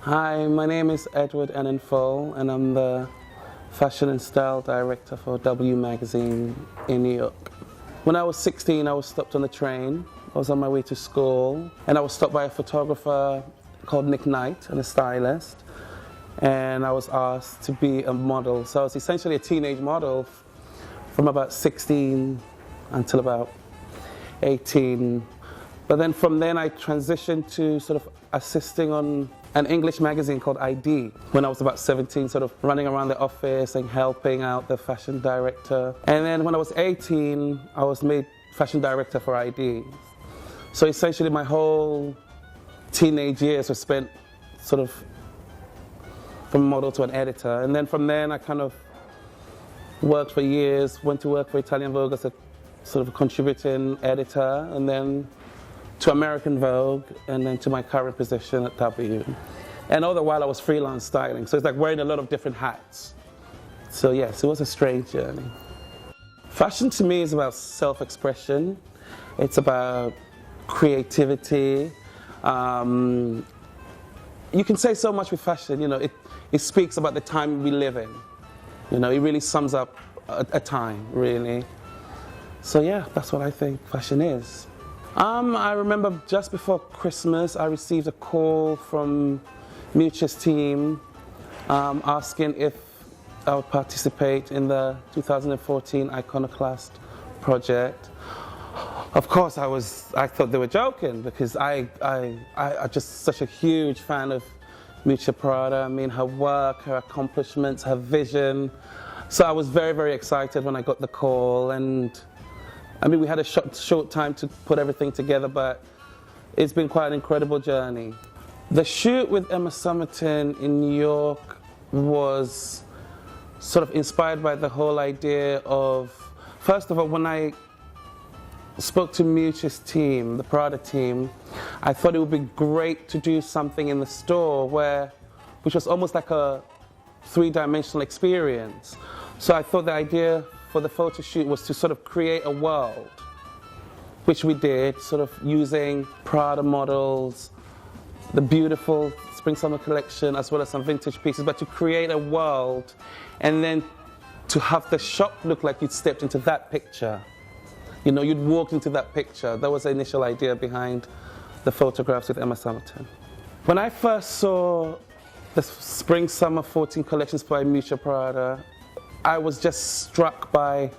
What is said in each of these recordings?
Hi, my name is Edward Enninful, and I'm the fashion and style director for W Magazine in New York. When I was 16, I was stopped on the train. I was on my way to school, and I was stopped by a photographer called Nick Knight, and a stylist, and I was asked to be a model. So I was essentially a teenage model from about 16 until about 18. But then from then I transitioned to sort of assisting on an English magazine called ID when I was about 17, sort of running around the office and helping out the fashion director. And then when I was 18, I was made fashion director for ID. So essentially my whole teenage years were spent sort of from model to an editor. And then from then I kind of worked for years, went to work for Italian Vogue as a sort of a contributing editor, and then to American Vogue, and then to my current position at W. And all the while I was freelance styling, so it's like wearing a lot of different hats. So yes, it was a strange journey. Fashion to me is about self-expression. It's about creativity. You can say so much with fashion, it speaks about the time we live in. It really sums up a time, really. So yeah, that's what I think fashion is. I remember just before Christmas, I received a call from Mutu's team asking if I would participate in the 2014 Iconoclast project. Of course, I thought they were joking because I'm just such a huge fan of Prada. I mean, her work, her accomplishments, her vision. So I was very, very excited when I got the call, and I mean, we had a short time to put everything together, but it's been quite an incredible journey. The shoot with Emma Somerton in New York was sort of inspired by the whole idea of, first of all, when I spoke to Mutu's team, the Prada team, I thought it would be great to do something in the store which was almost like a three-dimensional experience. So I thought the idea for the photo shoot was to sort of create a world, which we did, sort of using Prada models, the beautiful spring-summer collection, as well as some vintage pieces, but to create a world and then to have the shop look like you'd stepped into that picture. You'd walked into that picture. That was the initial idea behind the photographs with Emma Somerton. When I first saw the spring-summer 14 collections by Prada, I was just struck by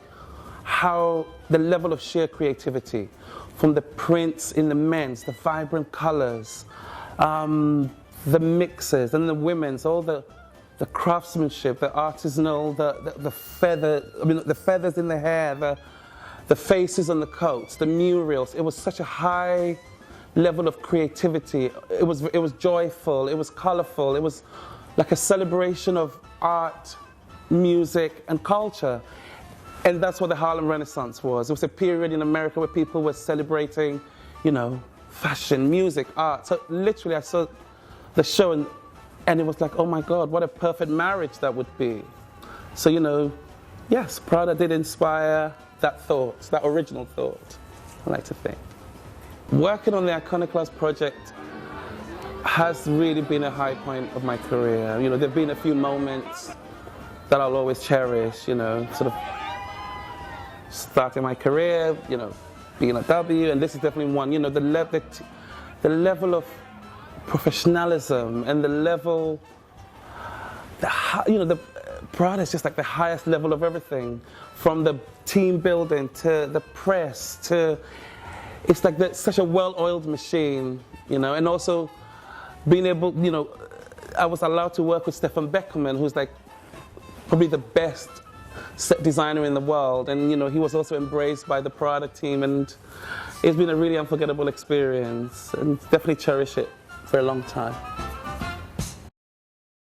how the level of sheer creativity, from the prints in the men's, the vibrant colors, the mixes, and the women's, all the craftsmanship, the artisanal, the feathers in the hair, the faces on the coats, the murals. It was such a high level of creativity. It was joyful, it was colorful, it was like a celebration of art, music, and culture. And that's what the Harlem Renaissance was. It was a period in America where people were celebrating, fashion, music, art. So literally I saw the show and it was like, oh my God, what a perfect marriage that would be. So, yes, Prada did inspire that thought, that original thought, I like to think. Working on the Iconoclast project has really been a high point of my career. There have been a few moments that I'll always cherish, sort of starting my career, being at W, and this is definitely one. The level of professionalism and the level, the Prada is just like the highest level of everything, from the team building to the press to, it's like such a well-oiled machine, and also being able, I was allowed to work with Stefan Beckerman, who's like probably the best set designer in the world, and he was also embraced by the Prada team, and it's been a really unforgettable experience, and definitely cherish it for a long time.